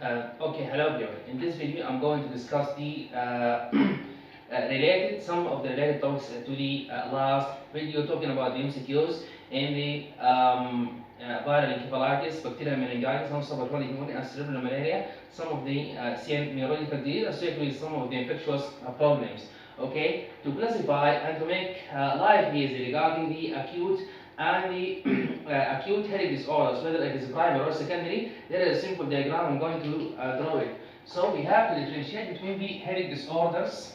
Okay, hello everyone. In this video, I'm going to discuss the some of the related topics to the last video, talking about the MCQs in the viral encephalitis, bacterial meningitis, some subacquatic pneumonia, and cerebral malaria, some of the CN neurological disease associated with some of the infectious problems. Okay, to classify and to make life easy regarding the acute and the acute headache disorders, whether it is primary or secondary, there is a simple diagram. I'm going to draw it. So we have to differentiate between the headache disorders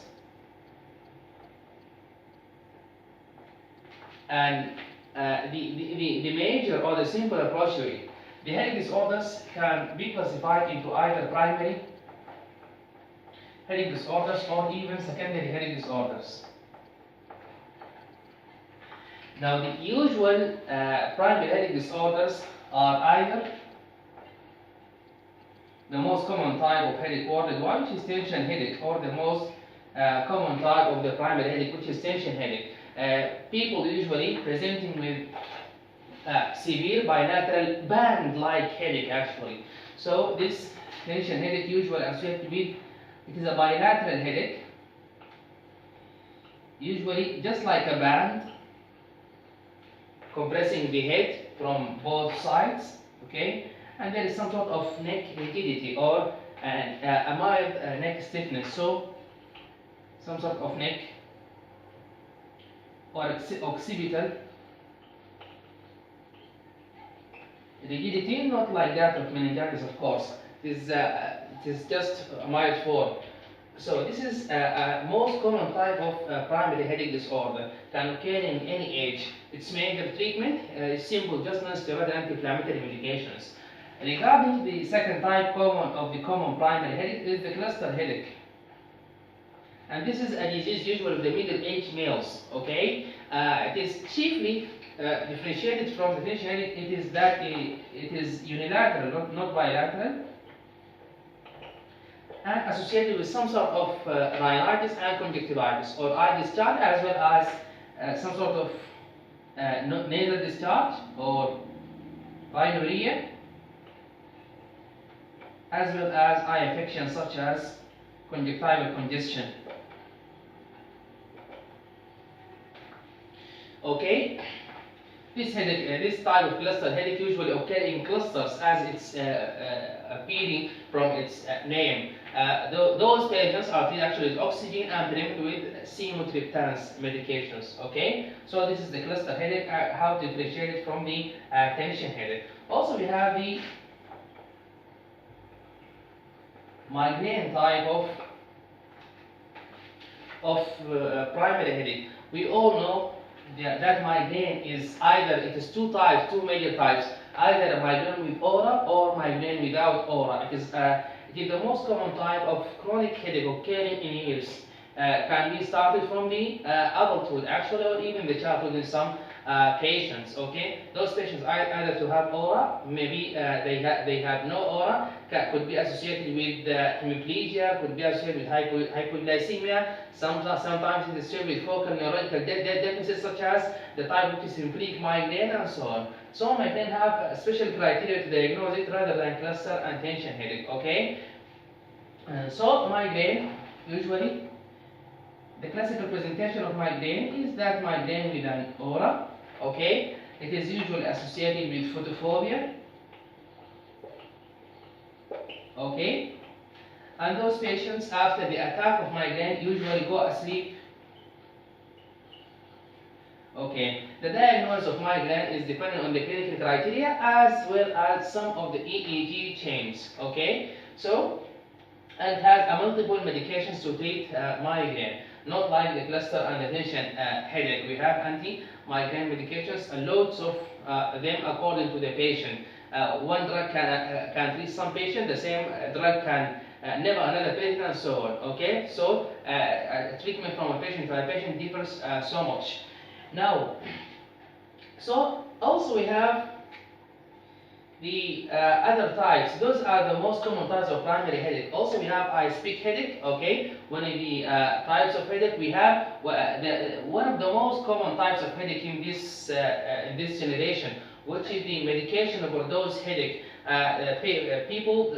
and the major or the simple approach to it. The headache disorders can be classified into either primary headache disorders or even secondary headache disorders. Now, the usual primary headache disorders are either the most common type of headache ordered one, which is tension headache, or the most common type of the primary headache, which is tension headache. People usually presenting with severe bilateral band-like headache actually. So this tension headache usually associated with, it is a bilateral headache, usually just like a band, compressing the head from both sides, okay, and there is some sort of neck rigidity or a mild neck stiffness, so some sort of neck or occipital rigidity, not like that of meningitis, of course. It is just a mild form. So this is a most common type of primary headache disorder, can occur in any age. Its major treatment is simple, just non-steroidal anti-inflammatory medications. Regarding the second type of the common primary headache is the cluster headache. And this is a disease usually of the middle-aged males, okay? It is chiefly differentiated from the tension headache. It is that it is unilateral, not bilateral, and associated with some sort of rhinitis and conjunctivitis or eye discharge, as well as some sort of nasal discharge or rhinorrhea, as well as eye infections such as conjunctival congestion. Okay, this headache, this type of cluster headache usually occur in clusters, as it's appearing from its name. Those patients are treated actually with oxygen and treated with chymotryptans medications. Okay, so this is the cluster headache. How to differentiate it from the tension headache. Also, we have the migraine type of primary headache. We all know that migraine is either, it is two types, two major types, either a migraine with aura or migraine without aura. It is the most common type of chronic headache occurring in years. Can be started from the adulthood actually, or even the childhood in some patients. Okay, those patients either to have aura, maybe they have no aura, could be associated with hemiplegia, could be associated with hypoglycemia. Sometimes it is associated with focal neurological deficits, such as the type which is symplectic migraine and so on. So migraine have special criteria to diagnose it rather than cluster and tension headache. Okay, so migraine usually. The classical presentation of migraine is that migraine with an aura. Okay, it is usually associated with photophobia. Okay, and those patients after the attack of migraine usually go asleep. Okay, the diagnosis of migraine is dependent on the clinical criteria as well as some of the EEG chains. Okay, so and has multiple medications to treat migraine. Not like the cluster and the tension headache. We have anti-migraine medications, loads of them according to the patient. One drug can treat some patient, the same drug can never another patient, and so on. Okay, so treatment from a patient to a patient differs so much. Now, so also we have the other types. Those are the most common types of primary headache. Also, we have ice-pick headache. Okay, one of the types of headache we have. One of the most common types of headache in this generation, which is the medication overdose headache. People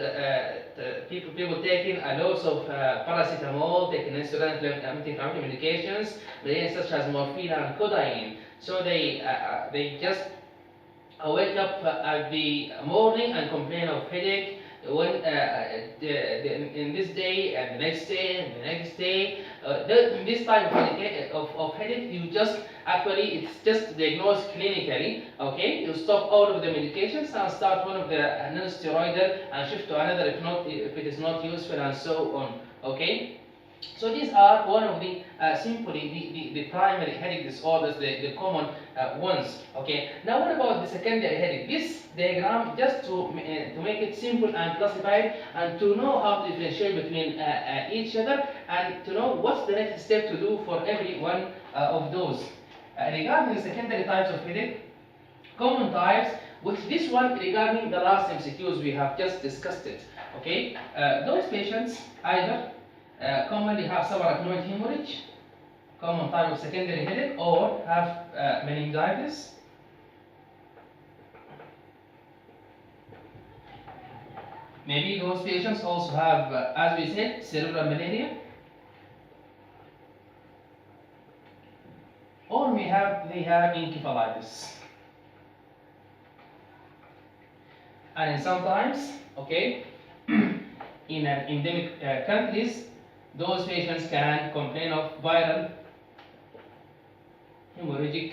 people taking a dose of paracetamol, taking anti-inflammatory medications, such as morphine and codeine. So they just wake up at the morning and complain of headache when in this day and the next day and the next day. This type of headache, you just actually, it's just diagnosed clinically. Okay, you stop all of the medications and start one of the non-steroidal and shift to another if it is not useful, and so on. Okay. So these are one of the simply the primary headache disorders, the common ones. Okay. Now what about the secondary headache? This diagram just to make it simple and classified, and to know how to differentiate between each other, and to know what's the next step to do for every one of those. Regarding the secondary types of headache, common types, which this one regarding the last MCQs we have just discussed it. Okay. Those patients either commonly have subarachnoid hemorrhage, common type of secondary headache, or have meningitis. Maybe those patients also have, as we said, cerebral malaria, or they have encephalitis. And sometimes, okay, in endemic countries, those patients can complain of viral hemorrhagic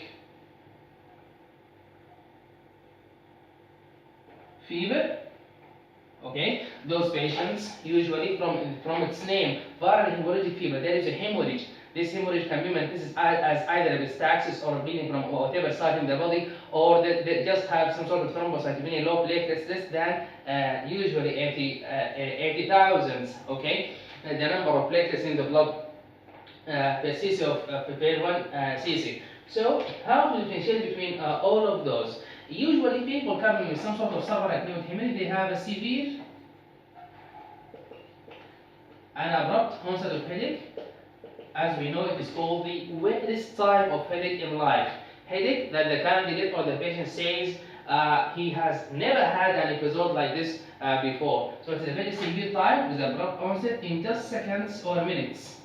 fever. Okay, those patients usually from its name, viral hemorrhagic fever, there is a hemorrhage. This hemorrhage can be manifested as either epistaxis or bleeding from whatever side in the body, or they just have some sort of thrombocytopenia, low platelets, less than usually 80,000. Okay, the number of platelets in the blood per cc of per 1 cc. So how to differentiate between all of those? Usually people coming with some sort of subarachnoid hemorrhage, they have a severe and abrupt onset of headache. As we know, it is called the weirdest type of headache in life. Headache that the candidate or the patient says he has never had an episode like this before. So it's a very severe type with abrupt onset in just seconds or minutes.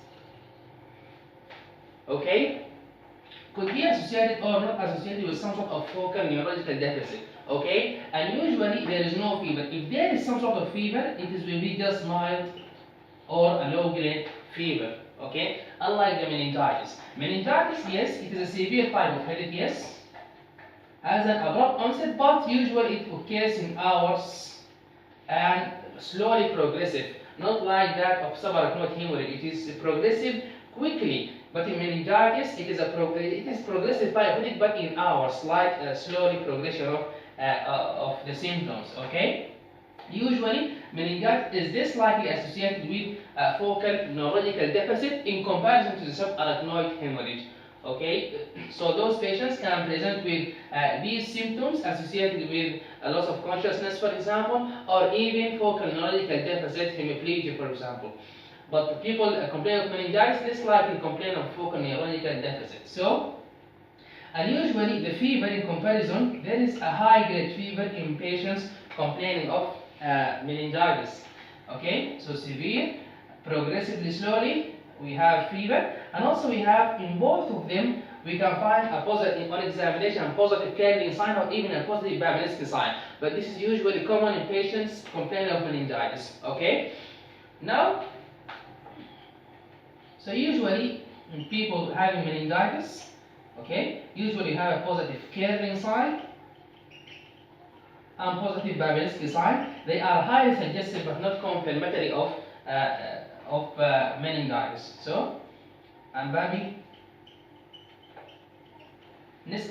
Okay? Could be associated or not associated with some sort of focal neurological deficit. Okay? And usually there is no fever. If there is some sort of fever, it will be just mild or a low-grade fever. Okay, unlike the meningitis. Meningitis, yes, it is a severe type of headache, yes, has an abrupt onset, but usually it occurs in hours and slowly progressive, not like that of subarachnoid hemorrhage. It is progressive quickly, but in meningitis, it is progressive type of headache, but in hours, like slowly progression of the symptoms. Okay. Usually, meningitis is less likely associated with focal neurological deficit in comparison to the subarachnoid hemorrhage. Okay, so those patients can present with these symptoms associated with a loss of consciousness, for example, or even focal neurological deficit, hemiplegia, for example. But people complain of meningitis, less likely complain of focal neurological deficit. So, and usually the fever in comparison, there is a high grade fever in patients complaining of meningitis. Okay, so severe, progressively slowly, we have fever, and also we have in both of them we can find a positive on examination, a positive Kerlin sign, or even a positive Babinski sign. But this is usually common in patients complaining of meningitis. Okay, now, so usually in people having meningitis, okay, usually have a positive Kerlin sign and positive Babinski sign. They are highly suggestive but not confirmatory of meningitis. So, and Babinski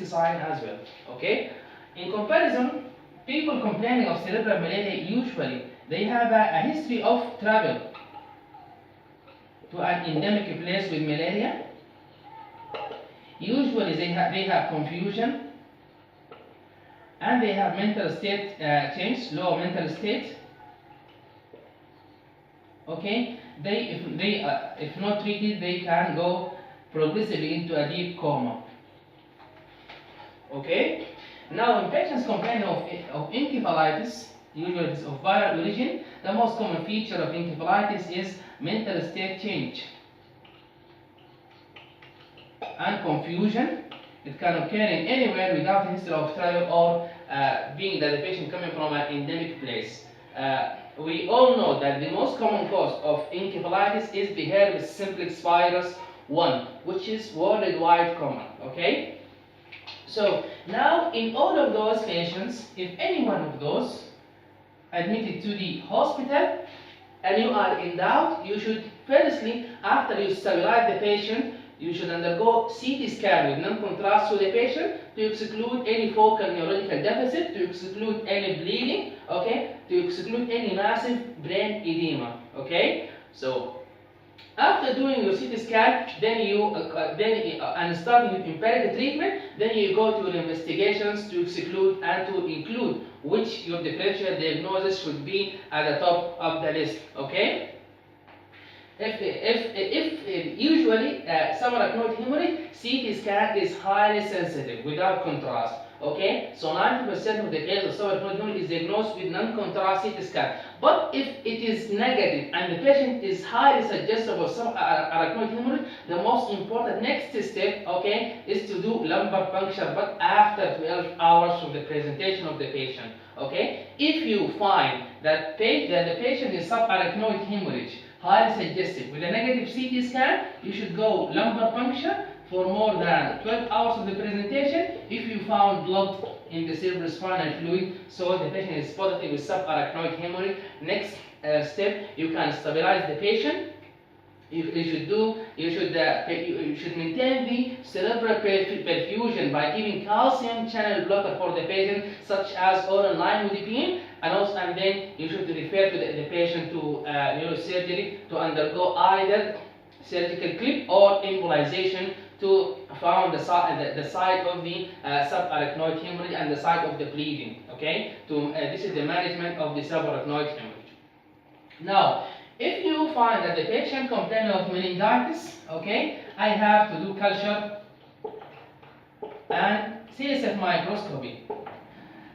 sign as well. Okay. In comparison, people complaining of cerebral malaria usually they have a history of travel to an endemic place with malaria. Usually they have confusion, and they have mental state change, low mental state. Okay, if not treated, they can go progressively into a deep coma. Okay, now in patients complaining of encephalitis, usually it is of viral origin. The most common feature of encephalitis is mental state change and confusion. It can occur in anywhere without a history of travel or being that the patient coming from an endemic place. We all know that the most common cause of encephalitis is the herpes simplex virus 1, which is worldwide common. Okay? So now in all of those patients, if any one of those admitted to the hospital and you are in doubt, you should firstly, after you stabilize the patient, you should undergo CT scan with non-contrast to the patient to exclude any focal neurological deficit, to exclude any bleeding, okay, to exclude any massive brain edema, okay. So after doing your CT scan, and starting with empirical treatment, then you go to your investigations to exclude and to include which your differential diagnosis should be at the top of the list, okay. If usually subarachnoid hemorrhage, CT scan is highly sensitive without contrast. Okay, so 90% of the cases of subarachnoid hemorrhage is diagnosed with non-contrast CT scan. But if it is negative and the patient is highly suggestive of subarachnoid hemorrhage, the most important next step, okay, is to do lumbar puncture, but after 12 hours from the presentation of the patient. Okay, if you find that the patient is subarachnoid hemorrhage, highly suggestive, with a negative CT scan, you should go lumbar puncture for more than 12 hours of the presentation. If you found blood in the cerebrospinal fluid, so the patient is positive with subarachnoid hemorrhage, next step, you can stabilize the patient. You should maintain the cerebral perfusion by giving calcium channel blocker for the patient, such as oral nimodipine, and then you should refer to the patient to neurosurgery to undergo either surgical clip or embolization to found the site of the subarachnoid hemorrhage and the site of the bleeding. Okay, this is the management of the subarachnoid hemorrhage. Now, if you find that the patient complains of meningitis, okay, I have to do culture and CSF microscopy.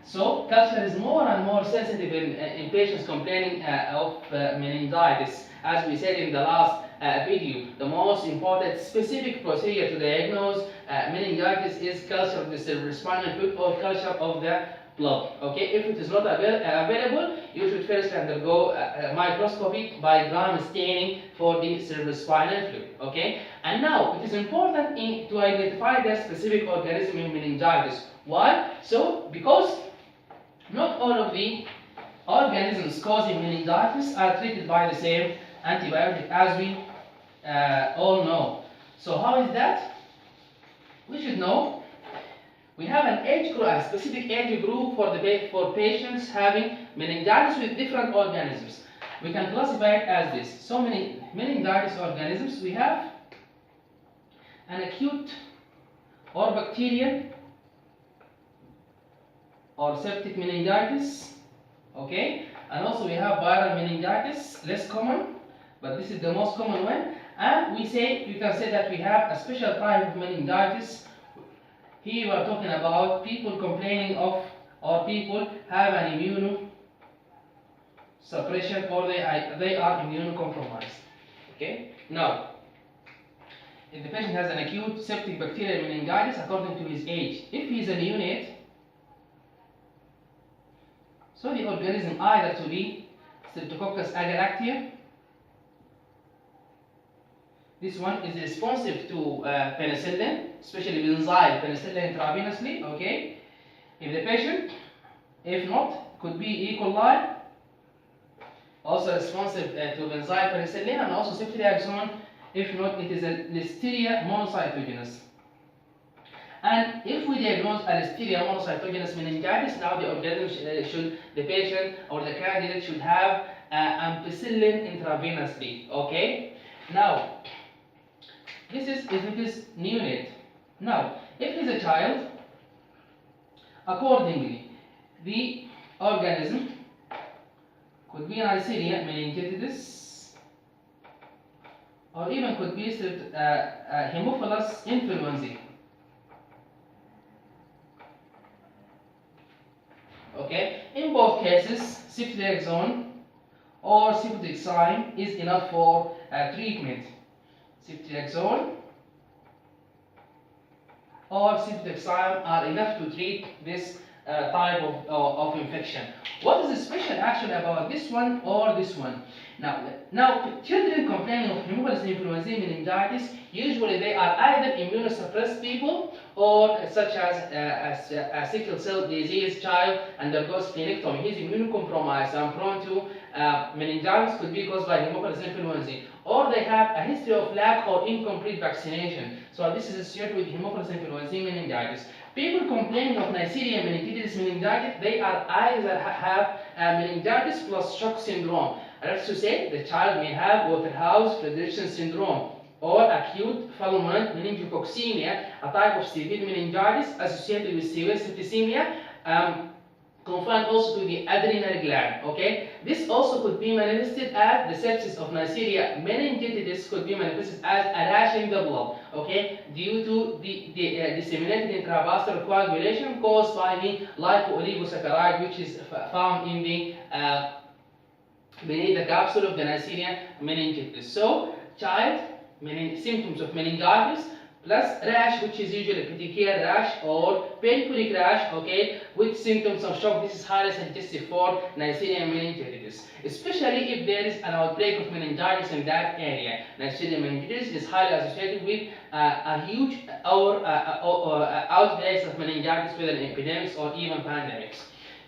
So culture is more and more sensitive in patients complaining of meningitis. As we said in the last video, the most important specific procedure to diagnose meningitis is culture of the cerebrospinal fluid or culture of the blood. Okay, if it is not available, you should first undergo microscopy by gram staining for the cerebrospinal fluid. Okay, and now it is important to identify the specific organism in meningitis. Why? So because not all of the organisms causing meningitis are treated by the same antibiotic, as we all know. So how is that? We should know. We have an age group, a specific age group for patients having meningitis with different organisms. We can classify it as this. So many meningitis organisms. We have an acute or bacterial or septic meningitis. Okay, and also we have viral meningitis, less common, but this is the most common one. And you can say that we have a special type of meningitis. Here we are talking about people complaining of, or people have an immunosuppression, or they are immunocompromised. Okay. Now, if the patient has an acute septic bacterial meningitis according to his age, if he is a neonate, so the organism either to be Streptococcus agalactiae. This one is responsive to penicillin, especially benzyl penicillin intravenously. Okay, if the patient, if not, could be E. coli, also responsive to benzyl penicillin, and also ceftriaxone. If not, it is a Listeria monocytogenes. And if we diagnose a Listeria monocytogenes meningitis, now the organism the patient or the candidate should have ampicillin intravenously. Okay, now. This is if it is neonate. Now, if it is a child, accordingly, the organism could be Neisseria meningitidis, or even could be Haemophilus influenzae. Okay, in both cases, ceftriaxone or ceftriaxone is enough for treatment. Ceftriaxone or ceftriaxone are enough to treat this type of infection. What is special actually about this one or this one? Now children complaining of hemophilus influenzae meningitis, usually they are either immunosuppressed people or such as a sickle cell disease child undergoes splenectomy. He is immunocompromised and prone to meningitis, could be caused by hemophilus influenzae, or they have a history of lack or incomplete vaccination. So this is associated with hemophilus influenzae meningitis. People complaining of Neisseria meningitidis meningitis, they are either have meningitis plus shock syndrome. That's to say, the child may have Waterhouse-Friderichsen syndrome or acute fulminant meningococcemia, a type of severe meningitis associated with severe septicemia, confined also to the adrenal gland. Okay, this also could be manifested as the sepsis of Neisseria meningitidis could be manifested as a rash in the blood. Okay, due to the disseminated intravascular coagulation caused by the lipooligosaccharide, which is found in the beneath the capsule of the Neisseria meningitidis. So, child symptoms of meningitis plus rash, which is usually petechial rash or painful rash, okay, with symptoms of shock. This is highly suggestive for Neisseria meningitidis, especially if there is an outbreak of meningitis in that area. Neisseria meningitidis is highly associated with a huge outbreaks of meningitis, whether epidemics or even pandemics.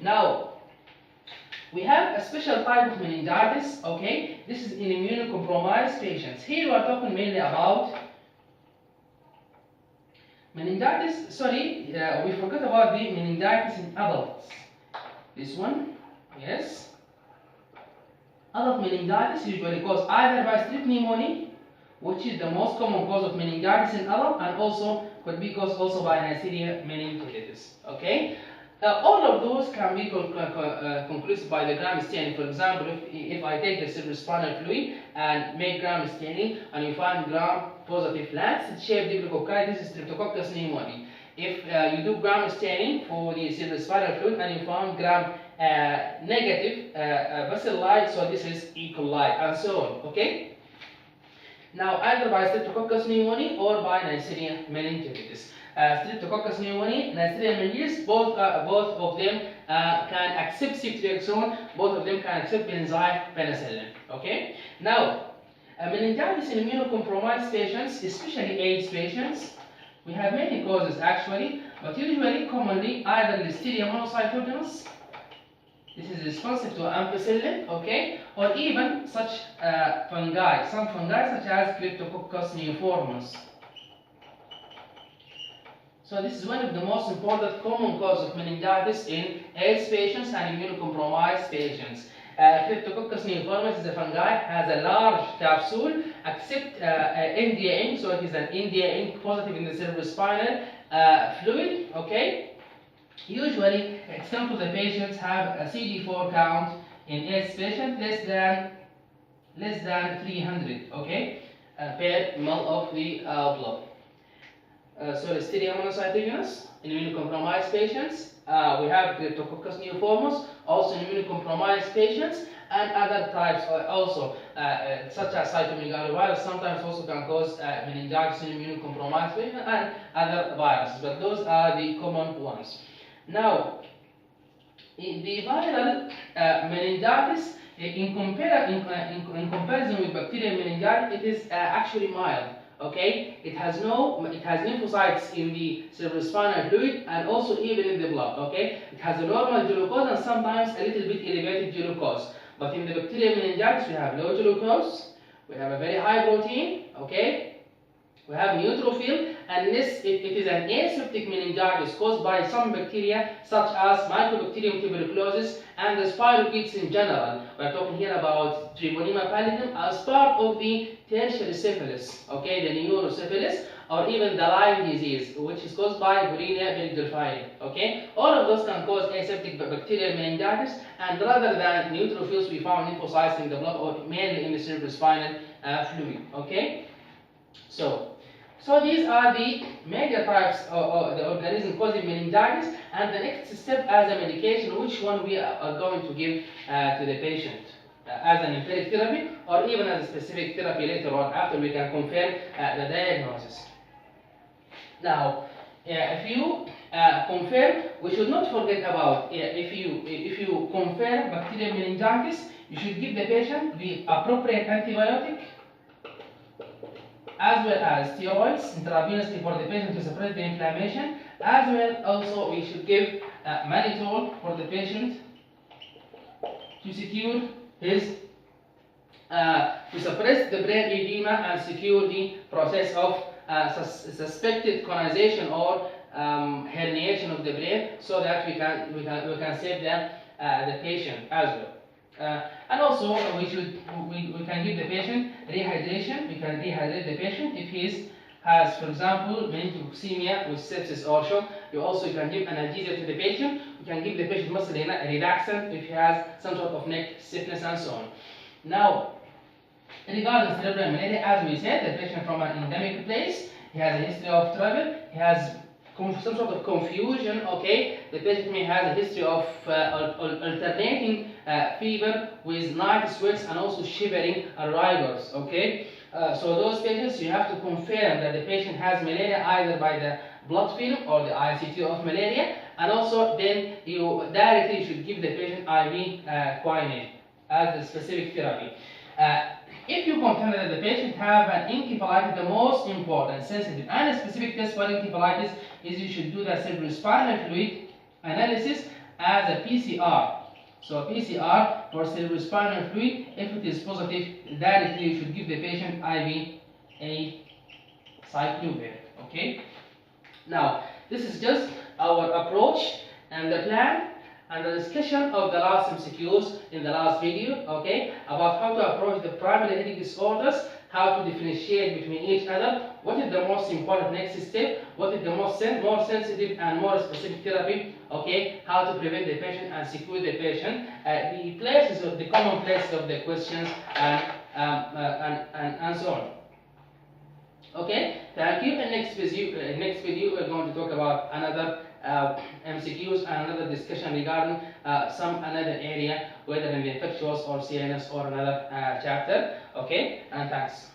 Now, we have a special type of meningitis, okay? This is in immunocompromised patients. Here we are talking mainly about meningitis, sorry, we forgot about the meningitis in adults. This one, yes. Adult meningitis usually caused either by strep pneumoniae, which is the most common cause of meningitis in adults, and also could be caused also by Neisseria meningitidis, okay? All of those can be conclusive by the gram staining. For example, if I take the cerebrospinal fluid and make gram staining and you find gram positive lancet-shaped diplococci, this is Streptococcus pneumoniae. If you do gram staining for the cerebrospinal fluid and you found gram negative bacilli, so this is E. coli, and so on. Okay. Now, either by Streptococcus pneumoniae or by Neisseria meningitidis. Streptococcus pneumoniae, Neisseria meningitidis, both of them can accept ceftriaxone, both of them can accept benzyl penicillin. Okay. Now, meningitis in immunocompromised patients, especially AIDS patients, we have many causes actually, but usually commonly either Listeria monocytogenes, this is responsive to ampicillin, okay, or even such fungi, some fungi such as Cryptococcus neoformis. So this is one of the most important common causes of meningitis in AIDS patients and immunocompromised patients. Cryptococcus neoformis is a fungi, has a large capsule, except NDA ink, so it is an NDA ink positive in the cerebrospinal fluid, okay. Usually, some of the patients have a CD4 count in AIDS patient less than 300, okay, per ml of the blood. So Listeria monocytogenes in immunocompromised patients. We have Cryptococcus neoformis also in immunocompromised patients, and other types also such as cytomegalovirus sometimes also can cause meningitis in immunocompromised patients, and other viruses, but those are the common ones. Now, the viral meningitis, in comparison with bacterial meningitis, it is actually mild. Okay, it has lymphocytes in the cerebrospinal fluid and also even in the blood. Okay, it has a normal glucose and sometimes a little bit elevated glucose. But in the bacterial meningitis, we have low glucose, we have a very high protein. Okay, we have neutrophil, and this it is an aseptic meningitis caused by some bacteria such as Mycobacterium tuberculosis and the spirochetes in general. We are talking here about Treponema pallidum as part of the tertiary syphilis, okay, the neurosyphilis, or even the Lyme disease, which is caused by Borrelia burgdorferi. Okay, all of those can cause aseptic bacterial meningitis, and rather than neutrophils, we found lymphocytes in the blood, or mainly in the cerebrospinal fluid. Okay, so So these are the major types of the organism causing meningitis, and the next step as a medication, which one we are going to give to the patient as an empiric therapy or even as a specific therapy later on after we can confirm the diagnosis. Now, if you confirm, we should not forget about if you confirm bacterial meningitis, you should give the patient the appropriate antibiotic as well as steroids intravenously for the patient to suppress the inflammation, as well also we should give mannitol for the patient to secure his to suppress the brain edema and secure the process of suspected conization or herniation of the brain, so that we can save the patient as well. And also we can give the patient rehydration. We can rehydrate the patient if he has, for example, meningococcemia with sepsis or shock. You also can give analgesia to the patient. We can give the patient muscle relaxant if he has some sort of neck stiffness and so on. Now, regarding cerebral malaria, as we said, the patient from an endemic place, he has a history of travel, he has some sort of confusion, okay? The patient may have a history of alternating fever with night sweats and also shivering and rigors, okay? So those patients, you have to confirm that the patient has malaria either by the blood film or the ICT of malaria, and also then you directly should give the patient IV quinine as the specific therapy. If you confirm that the patient have an encephalitis, the most important, sensitive, and a specific test for encephalitis is you should do the cerebrospinal fluid analysis as a PCR. So PCR for cerebrospinal fluid, if it is positive, directly you should give the patient IV a cyclovir. Okay. Now this is just our approach and the plan and the discussion of the last MCQs in the last video, okay, about how to approach the primary headache disorders, how to differentiate between each other, what is the most important next step, what is the more sensitive and more specific therapy, okay, how to prevent the patient and secure the patient, the common places of the questions and so on. Okay, thank you. And next video we're going to talk about another MCQs and another discussion regarding another area, whether in the infectious or CNS or another chapter. Okay, and thanks.